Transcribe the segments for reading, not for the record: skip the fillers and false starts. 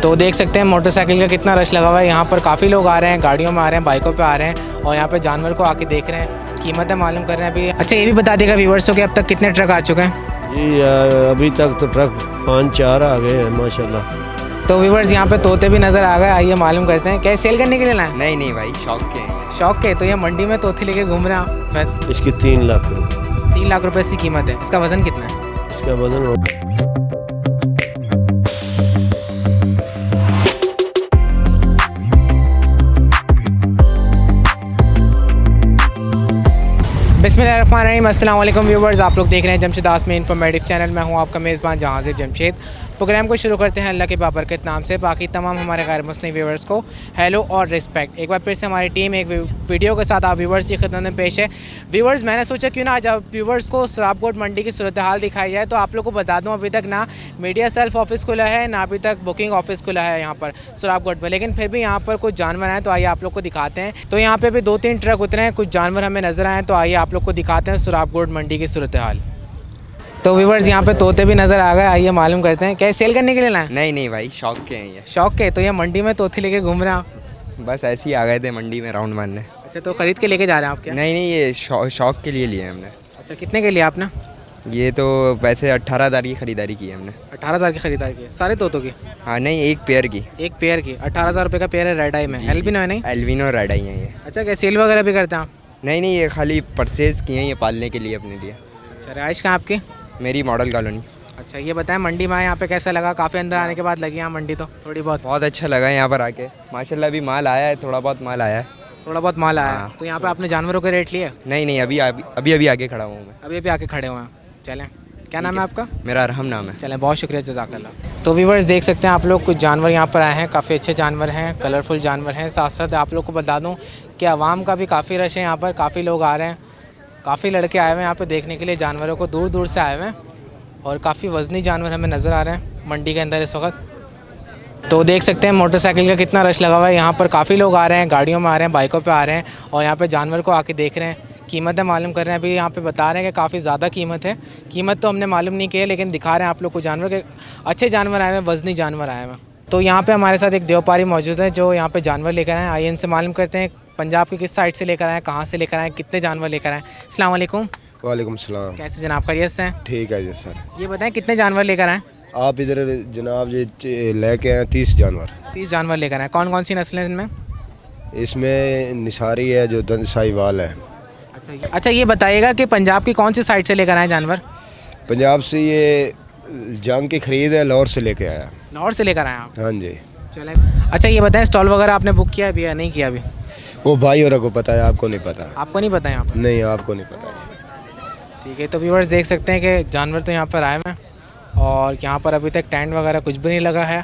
तो देख सकते हैं मोटरसाइकिल का कितना रश लगा हुआ है। यहाँ पर काफ़ी लोग आ रहे हैं, गाड़ियों में आ रहे हैं, बाइकों पे आ रहे हैं और यहाँ पे जानवर को आके देख रहे हैं, कीमतें मालूम कर रहे हैं अभी। अच्छा ये भी बता देगा व्यूवर्स को कि अब तक कितने ट्रक आ चुके हैं? जी अभी तक तो ट्रक 5-4 आ गए हैं माशाल्लाह। तो व्यूवर्स यहाँ पे तोते भी नज़र आ गए, आइए मालूम करते हैं। क्या सेल करने के लिए लाए? नहीं नहीं भाई, शौक के हैं। शौक के? तो ये मंडी में तोते लेके घूम रहे हैं। इसकी 3 लाख रुपये। 3 लाख रुपए इसकी कीमत है। इसका वज़न कितना है? इसका वजन बिस्मिल्लाहिर्रहमानिर्रहीम। अस्सलाम वालेकुम व्यूवर्स, आप लोग देख रहे हैं जमशेद आसमी इन्फॉर्मेटिव चैनल। मैं हूं आपका मेज़बान जहांज़ीब जमशेद। प्रोग्राम को शुरू करते हैं अल्लाह के बाबरकत नाम से। बाकी तमाम हमारे गैर मुस्लिम व्यूवर्स को हेलो और रिस्पेक्ट। एक बार फिर से हमारी टीम एक वीडियो के साथ आप व्यूवर्स की खिदमत में पेश है। व्यूवर्स मैंने सोचा क्यों ना आज आप व्यूवर्स को सराबकोट मंडी की सूरत हाल दिखाई जाए। तो आप लोग को बता दूँ, अभी तक ना मीडिया सेल्फ ऑफिस खुला है, ना अभी तक बुकिंग ऑफिस खुला है यहाँ पर सराबकोट पर, लेकिन फिर भी यहाँ पर कुछ जानवर हैं। तो आइए आप लोग को दिखाते हैं। तो यहाँ पर भी 2-3 ट्रक उतरे हैं, कुछ जानवर हमें नज़र आए। तो आइए आप लोग को दिखाते हैं सराबकोट मंडी की सूरत हाल। तो व्यूवर्स यहाँ पे तोते भी नज़र आ गए, आइए मालूम करते हैं। क्या सेल करने के लिए लाए? नहीं नहीं भाई, शौक के हैं ये। शौक के? तो ये मंडी में तोते लेके घूम रहे हैं आप? बस ऐसे ही आ गए थे मंडी में राउंड मारने। अच्छा, तो ख़रीद के लेके जा रहे हैं आप क्या? नहीं नहीं, ये शौक के लिए लिए हमने। अच्छा, कितने के लिए आपने? ये तो वैसे 18,000 की ख़रीदारी की हमने। 18,000 की खरीदारी की? सारे तोतों की? हाँ नहीं, एक पेयर की। एक पेयर की 18,000 रुपये का पेयर है। रेड आई में एल्बिनो है? नहीं एल्बिनो रेड आई है ये। अच्छा, क्या सेल वगैरह भी करते हैं आप? नहीं नहीं, ये खाली परचेज़ किए हैं ये पालने के लिए अपने लिए। अच्छा, रिहाइश कहाँ आपकी? मेरी मॉडल कॉलोनी। अच्छा, ये बताएं मंडी में यहाँ पे कैसा लगा? काफ़ी अंदर आने के बाद लगी यहाँ मंडी तो थोड़ी बहुत? बहुत अच्छा लगा यहाँ पर आके माशाल्लाह। अभी माल आया है, थोड़ा बहुत माल आया है। थोड़ा बहुत माल आया है। हाँ। तो यहाँ पे आपने जानवरों के रेट लिए? नहीं नहीं, अभी आगे खड़ा हूँ मैं। अभी आके खड़े हुए हैं। चलें, क्या नाम है आपका? मेरा अरहम नाम है। चलें, बहुत शुक्रिया, जज़ाकल्लाह। तो व्यूवर्स देख सकते हैं आप लोग, कुछ जानवर यहाँ पर आए हैं, काफ़ी अच्छे जानवर हैं, कलरफुल जानवर हैं। साथ साथ आप लोग को बता दूँ कि आवाम का भी काफ़ी रश है यहाँ पर, काफ़ी लोग आ रहे हैं, काफ़ी लड़के आए हुए हैं यहाँ पर देखने के लिए जानवरों को, दूर दूर से आए हुए हैं और काफ़ी वज़नी जानवर हमें नज़र आ रहे हैं मंडी के अंदर इस वक्त। तो देख सकते हैं मोटरसाइकिल का कितना रश लगा हुआ है। यहाँ पर काफ़ी लोग आ रहे हैं, गाड़ियों में आ रहे हैं, बाइकों पे आ रहे हैं और यहाँ पे जानवर को आके देख रहे हैं, कीमतें मालूम कर रहे हैं। अभी यहाँ पे बता रहे हैं कि काफ़ी ज़्यादा कीमत है। कीमत तो हमने मालूम नहीं की है, लेकिन दिखा रहे हैं आप लोग को जानवर के अच्छे जानवर आए हुए हैं, वज़नी जानवर आए हुए हैं। तो यहाँ पर हमारे साथ एक व्यापारी मौजूद है जो यहाँ पर जानवर लेकर आए। आइए इनसे मालूम करते हैं पंजाब की किस साइड से लेकर आए, कहाँ से लेकर आए, कितने जानवर लेकर आए। अस्सलाम वालेकुम। वालेकुम सलाम। कैसे जनाब, खैरियत से हैं? ठीक है जी सर। ये बताएं कितने जानवर लेकर आए? आप इधर जनाब जी लेके आए 30 जानवर। 30 जानवर लेकर आए। कौन कौन सी नस्लें हैं इनमें? इसमें निसारी है जो दंद साहिवाल है। अच्छा ये बताइएगा कि पंजाब की कौन सी साइड से लेकर आए जानवर? पंजाब से ये जंग की खरीद है, लाहौर से लेके आया। लाहौर से लेकर आए आप? हाँ जी। चले। अच्छा ये बताएं स्टॉल वगैरह आपने बुक किया है अभी या नहीं किया अभी? वो भाई और को पता है, आपको नहीं पता? आपको नहीं पता? यहाँ पर नहीं, आपको नहीं पता। ठीक है। तो व्यूअर्स देख सकते हैं कि जानवर तो यहाँ पर आए हैं और यहाँ पर अभी तक टेंट वगैरह कुछ भी नहीं लगा है।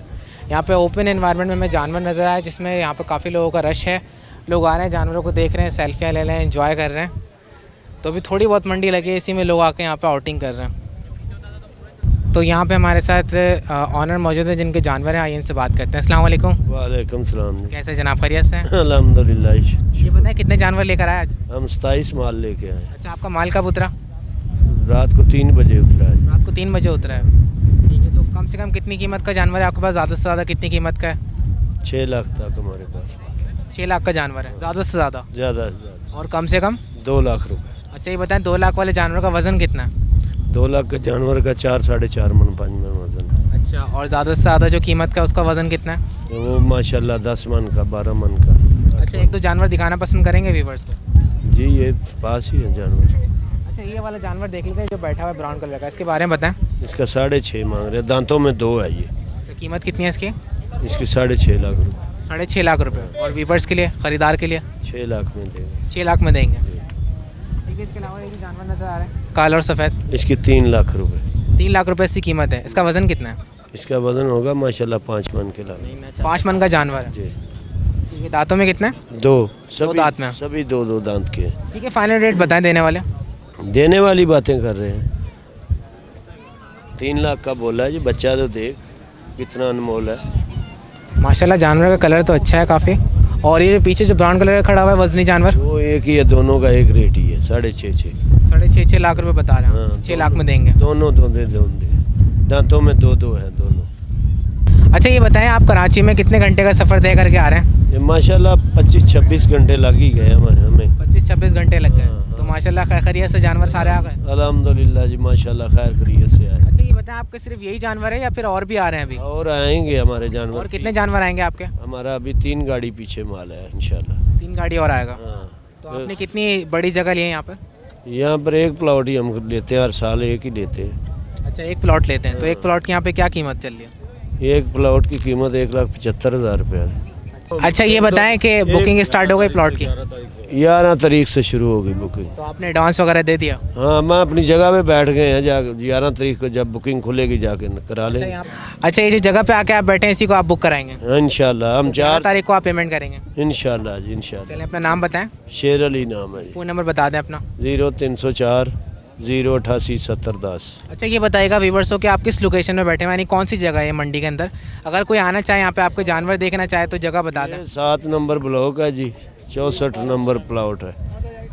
यहाँ पे ओपन एनवायरनमेंट में हमें जानवर नज़र आए, जिसमें यहाँ पर काफ़ी लोगों का रश है। लोग आ रहे हैं, जानवरों को देख रहे हैं, सेल्फियाँ ले रहे हैं, एंजॉय कर रहे हैं। तो अभी थोड़ी बहुत मंडी लगी है, इसी में लोग आके यहाँ पर आउटिंग कर रहे हैं। तो यहाँ पे हमारे साथ ऑनर मौजूद है जिनके जानवर हैं, आइए इनसे बात करते हैं। अस्सलाम वालेकुम। वालेकुम सलाम। कैसे जनाब, खैरियत से हैं? अल्हम्दुलिल्लाह। ये बताएं कितने जानवर लेकर आए आज? हम 27 माल लेके आए। अच्छा, आपका माल कब उतरा? रात को 3 बजे उतरा है। रात को 3 बजे उतरा है। ठीक है। तो कम से कम कितनी कीमत का जानवर है आपके पास? ज़्यादा से ज़्यादा कितनी कीमत का है? 6 लाख तक हमारे पास। 6 लाख का जानवर है ज़्यादा से ज़्यादा? ज़्यादा से ज़्यादा। और कम से कम? 2 लाख रुपए। अच्छा ये बताएं 2 लाख वाले जानवर का वज़न कितना है? 2 लाख का जानवर का 4-4.5 मन 5 मन वजन है। अच्छा, और ज़्यादा से ज़्यादा जो कीमत का उसका वज़न कितना है? वो माशाल्लाह 10 मन का, 12 मन का। अच्छा, एक दो जानवर दिखाना पसंद करेंगे व्यूवर्स को? जी ये पास ही है जानवर। अच्छा, ये वाला जानवर देख लेते हैं जो बैठा हुआ है ब्राउन कलर का, इसके बारे में बताएं। इसका 6.5 मांग रहे, दांतों में 2 है ये। अच्छा, कीमत कितनी है इसकी? इसकी 6.5 लाख रुपए। 6.5 लाख रुपये। और व्यूवर्स के लिए, ख़रीदार के लिए? 6 लाख में देंगे। 6 लाख में देंगे। ठीक है। इसके अलावा ये भी जानवर नज़र आ रहे हैं काला और सफ़ेद? इसकी 3 लाख रुपए। 3 लाख रुपये इसकी कीमत है। इसका वज़न कितना है? इसका वजन होगा माशाल्लाह 5 मन के लगभग। 5 मन का जानवर है। जी। ठीक है। दांतों में कितने? 2 दांत में? सभी 2 दांत के हैं। ठीक है। फाइनल रेट बताएं देने वाले। देने वाली बातें कर रहे हैं। 3 लाख का बोला है जी। बच्चा तो देख कितना अनमोल है। माशाल्लाह जानवर का कलर तो अच्छा है काफ़ी। और ये पीछे जो ब्राउन कलर का खड़ा हुआ है वजनी जानवर, वो एक ही है, दोनों का एक रेट ही है। 6.5 6.5 लाख रुपए बता रहे हैं। हाँ, 6 लाख में देंगे दोनों। दांतों में 2 है दोनों। अच्छा ये बताएं, आप कराची में कितने घंटे का सफ़र तय करके आ रहे हैं? ये माशाल्लाह 25-26 घंटे लग ही गए हमें। 25-26 घंटे लग गए। हाँ, तो माशाल्लाह खैरियत से जानवर सारे आ गए? अल्हम्दुलिल्लाह जी, माशाल्लाह खैर खैरियत से आए। अच्छा ये बताएं, आपके सिर्फ यही जानवर है या फिर और भी आ रहे हैं अभी? और आएंगे हमारे जानवर। और कितने जानवर आएंगे आपके? हमारा अभी 3 गाड़ी पीछे माल है इंशाल्लाह। 3 गाड़ी और आएगा। हाँ, तो आपने कितनी बड़ी जगह ली है यहाँ पर? यहाँ पर एक प्लॉट ही हम लेते हैं, हर साल एक ही लेते हैं। अच्छा एक प्लॉट लेते हैं, तो एक प्लॉट की यहाँ पे क्या कीमत चल रही है? एक प्लॉट की कीमत 1,75,000 रुपया है। अच्छा ये बताएं कि बुकिंग स्टार्ट हो गई प्लॉट की? 11 तारीख से शुरू होगी बुकिंग। तो आपने एडवांस वगैरह दे दिया? हाँ, हम अपनी जगह पे बैठ गए हैं, 11 तारीख को जब बुकिंग खुलेगी जाके करा लेंगे। अच्छा ये जो जगह पे आके आप बैठे हैं इसी को आप बुक कराएंगे? हाँ, इंशाल्लाह हम 4 4 तारीख को आप पेमेंट करेंगे? इंशाल्लाह जी, इंशाल्लाह। चलें अपना नाम बताएं। शेर अली नाम है जी। फ़ोन नंबर बता दें अपना। 0304 088 7010। अच्छा ये बताइएगा व्यूवर्स को कि आप किस लोकेशन में बैठे हैं, यानी कौन सी जगह है मंडी के अंदर? अगर कोई आना चाहे यहाँ पे आपके जानवर देखना चाहे तो जगह बता दें। 7 नंबर ब्लॉक है जी, 64 नंबर प्लॉट है।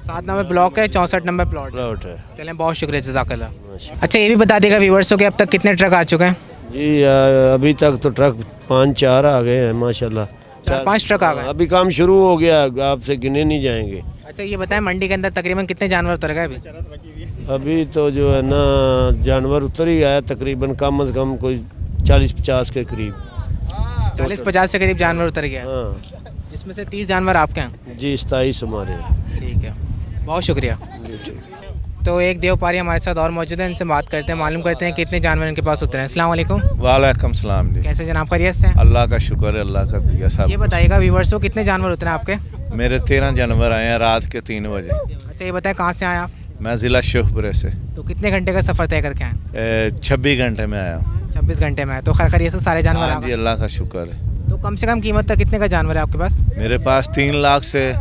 7 नंबर ब्लॉक है, 64 नंबर प्लॉट है। चलें बहुत शुक्रिया, जज़ाकल्लाह। अच्छा ये भी बता देगा व्यूवर्स को कि अब तक कितने ट्रक आ चुके हैं? जी अभी तक तो ट्रक 5-4 आ गए हैं माशाल्लाह। 4-5 ट्रक आ गए। अभी काम शुरू हो गया, आपसे गिने नहीं जाएंगे। अच्छा ये बताएं, मंडी के अंदर तकरीबन कितने जानवर उतर गए अभी? अभी तो जो है ना जानवर उतर ही आया तकरीबन, कम से कम कोई 40-50 के करीब। 40-50 से करीब जानवर उतर गया, हाँ जिसमें से 30 जानवर आपके हैं? जी, 27 हमारे हैं। ठीक है, बहुत शुक्रिया। तो एक देवपारी हमारे साथ और मौजूद है, इनसे बात करते हैं, मालूम करते हैं कितने जानवर इनके पास उतरे हैं। अस्सलाम वालेकुम। वालेकुम सलाम जी। कैसे जनाब, खैरियत से? अल्लाह का शुक्र है, अल्लाह का दिया सब। ये बताइएगा व्यूवर्स को कितने जानवर उतरे हैं आपके? मेरे 13 जानवर आए हैं रात के 3 बजे। अच्छा ये बताएं, कहाँ से आए आप? मैं ज़िला शेखपुरे से। तो कितने घंटे का सफ़र तय करके आए? 26 घंटे में आया हूँ। 26 घंटे में आए, तो खैरियत से सारे जानवर आ हाँ जी, गए? अल्लाह का शुक्र है। तो कम से कम कीमत तक कितने का जानवर है आपके पास? मेरे पास 3 लाख से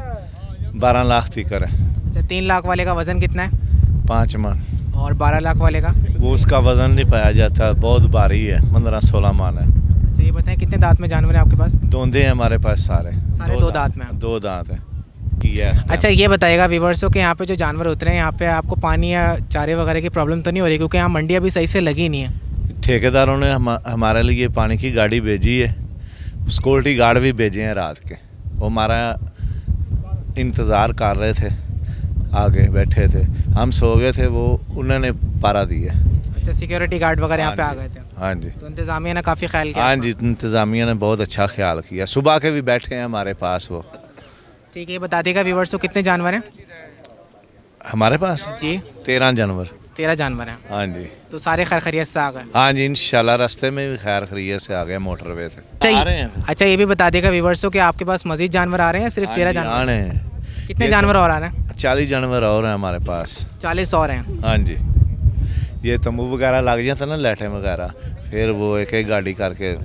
12 लाख तक है। अच्छा 3 लाख वाले का वज़न कितना है? 5 मन। और 12 लाख वाले का? वो उसका वज़न नहीं पाया जाता, बहुत भारी है, 15-16 मन है। अच्छा ये बताएं, कितने दांत में जानवर है आपके पास? दोंदे हैं हमारे पास सारे। सारे 2 दांत में? 2 दांत हैं। Yes, अच्छा ये बताइएगा व्यूवर्स को कि यहाँ पे जो जानवर उतरे हैं, यहाँ पे आपको पानी या चारे वगैरह की प्रॉब्लम तो नहीं हो रही, क्योंकि यहाँ मंडी अभी सही से लगी नहीं है? ठेकेदारों ने हमारे लिए पानी की गाड़ी भेजी है, सिक्योरिटी गार्ड भी भेजे हैं रात के, वो हमारा इंतज़ार कर रहे थे, आगे बैठे थे, हम सो गए थे, वो उन्होंने पारा दिया। अच्छा सिक्योरिटी गार्ड वगैरह यहाँ पे आ गए थे? हाँ जी। तो इंतज़ामिया ने काफ़ी ख्याल किया? हाँ जी, इंतज़ामिया ने बहुत अच्छा ख्याल किया, सुबह के भी बैठे हैं हमारे पास वो। ठीक है, ये बता देगा व्यूवर्स को कितने जानवर हैं हमारे पास? जी 13 जानवर। 13 जानवर हैं। हाँ जी। तो सारे खैरियत से आ गए? हाँ जी, इंशाल्लाह रास्ते में भी खैर खैरियत से आ गए, मोटरवे से अच्छा आ रहे हैं। अच्छा ये भी बता देगा व्यूवर्स को कि आपके पास मजीद जानवर आ रहे हैं, सिर्फ 13 जानवर? आने हैं। कितने जानवर और आ रहे हैं? 40 जानवर और हैं हमारे पास। 40 और हैं? हाँ जी। ये तंबू वगैरह लग जाता ना, लाइटें वगैरह, फिर वो एक एक गाड़ी करके आ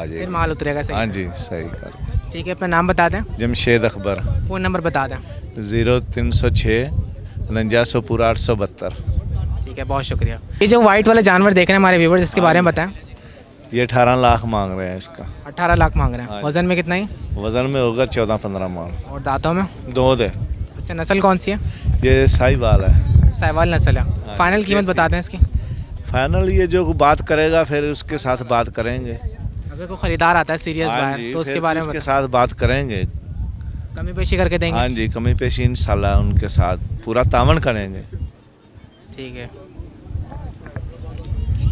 फिर जाएगी। माल उतरेगा सही हाँ से? जी, सही कर। ठीक है, अपना नाम बता दें। जमशेद अकबर। फ़ोन नंबर बता दें। 0306 4900 पूरा 872। ठीक है, बहुत शुक्रिया। ये जो वाइट वाला जानवर देख रहे हैं हमारे व्यूवर्स, इसके बारे में बताएं। ये 18 लाख मांग रहे हैं इसका। 18 लाख मांग रहे हैं। हाँ। वज़न में कितना ही? वज़न में होगा 14-15 मान। और दांतों में? 2 दे। अच्छा नस्ल कौन सी है? ये साहिवाल है। साहिवाल नस्ल है। फाइनल कीमत बता दें इसकी। फाइनल ये जो बात करेगा फिर उसके साथ बात करेंगे। अगर कोई ख़रीदार आता है सीरियस हाँ बायर, जी, तो उसके फिर बारे में उसके बताएं। साथ बात करेंगे। कमी पेशी करके देंगे? हाँ जी, कमी पेशी इंशाल्लाह उनके साथ पूरा तामन करेंगे। ठीक है,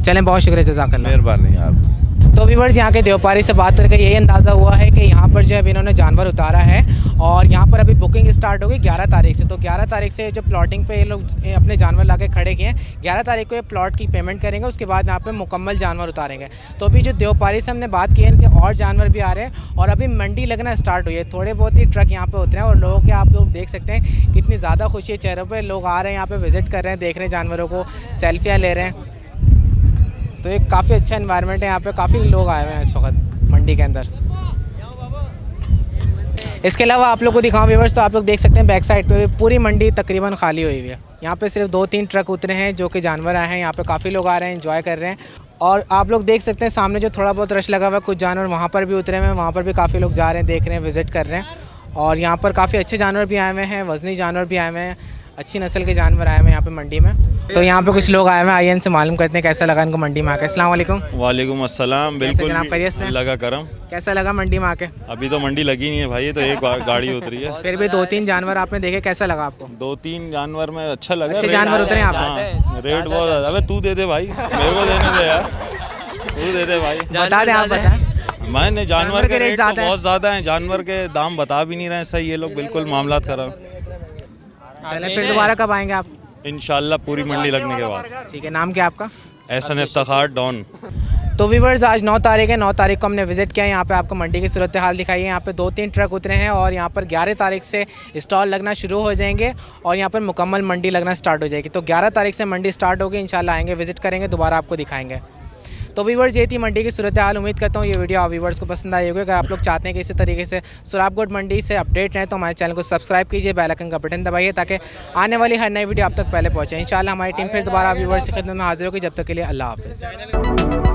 चलें, बहुत शुक्रिया, जज़ाकल्लाह। मेहरबानी आपकी। तो व्यूअर्स यहाँ के देवपारी से बात करके यही अंदाज़ा हुआ है कि यहाँ पर जो है इन्होंने जानवर उतारा है और यहाँ पर अभी बुकिंग स्टार्ट होगी 11 तारीख से। तो 11 तारीख से जो प्लॉटिंग पे ये लोग अपने जानवर ला के खड़े किए हैं, 11 तारीख को ये प्लॉट की पेमेंट करेंगे, उसके बाद यहाँ पे मुकम्मल जानवर उतारेंगे। तो अभी जो देवपारी से हमने बात की है, इनके और जानवर भी आ रहे हैं और अभी मंडी लगना स्टार्ट हुई है। थोड़े बहुत ही ट्रक यहाँ पर उतरे हैं और लोगों के आप लोग देख सकते हैं कितनी ज़्यादा खुशी है चेहरों पर। लोग आ रहे हैं यहाँ पर, विज़िट कर रहे हैं, देख रहे हैं जानवरों को, सेल्फियाँ ले रहे हैं। तो एक काफ़ी अच्छा एनवायरनमेंट है यहाँ पे, काफ़ी लोग आए हुए हैं इस वक्त मंडी के अंदर। इसके अलावा आप लोग को दिखाऊं व्यूअर्स, तो आप लोग देख सकते हैं बैक साइड पे पूरी मंडी तकरीबन खाली हुई हुई है। यहाँ पे सिर्फ 2-3 ट्रक उतरे हैं जो कि जानवर आए हैं। यहाँ पे काफ़ी लोग आ रहे हैं, एंजॉय कर रहे हैं। और आप लोग देख सकते हैं सामने जो थोड़ा बहुत रश लगा हुआ है, कुछ जानवर वहाँ पर भी उतरे हुए हैं, वहाँ पर भी काफ़ी लोग जा रहे हैं, देख रहे हैं, विज़िट कर रहे हैं। और यहाँ पर काफ़ी अच्छे जानवर भी आए हुए हैं, वज़नी जानवर भी आए हुए हैं, अच्छी नस्ल के जानवर आए हुए हैं यहाँ पर मंडी में। तो यहाँ पे कुछ लोग आए हुए हैं, आइए इनसे मालूम करते हैं कैसा लगा इनको मंडी में आके। अस्सलाम वालेकुम। वालेकुम अस्सलाम। कैसे बिल्कुल जनाब, खैरियत से? लगा करम। कैसा लगा मंडी में आके? अभी तो मंडी लगी नहीं है भाई, ये तो एक बार गाड़ी उतरी है। फिर भी 2-3 जानवर आपने देखे, कैसा लगा आपको? 2-3 जानवर में अच्छा लगा। अच्छे रेट- जानवर उतरे यहाँ पे? हाँ, रेट बहुत। अबे तू दे दे भाई, मेरे को देने दे यार, तू दे दे भाई। बता दें, आप बताएं। मैंने जानवर के रेट तो ज़्यादा हैं। बहुत ज़्यादा हैं, जानवर के दाम बता भी नहीं रहे हैं सही ये लोग, बिल्कुल मामलात खराब। चले फिर दोबारा कब आएंगे आप? इंशाल्लाह पूरी मंडी लगने के बाद। ठीक है, नाम क्या आपका? एहसन इफ्तिखार डॉन। तो व्यूवर्स, आज 9 तारीख है। 9 तारीख को हमने विजिट किया, यहाँ पे आपको मंडी की सूरत हाल दिखाई है। यहाँ पे 2-3 ट्रक उतरे हैं और यहाँ पर 11 तारीख से स्टॉल लगना शुरू हो जाएंगे और यहाँ पर मुकम्मल मंडी लगना स्टार्ट हो जाएगी। तो 11 तारीख से मंडी स्टार्ट होगी, इंशाल्लाह आएंगे, विजिट करेंगे, दोबारा आपको दिखाएंगे। तो व्यूवर्स, ये थी मंडी की सूरत हाल। उम्मीद करता हूँ ये वीडियो आप व्यूवर्स को पसंद आई होगी। अगर आप लोग चाहते हैं कि इसी तरीके से सुराबगोट मंडी से अपडेट रहें तो हमारे चैनल को सब्सक्राइब कीजिए, बेल आइकन का बटन दबाइए ताकि आने वाली हर नई वीडियो आप तक पहले पहुँचे। इंशाल्लाह हमारी टीम फिर दोबारा व्यूवर्स की खिदमत में हाजिर होगी। जब तक के लिए अल्लाह हाफ़िज़।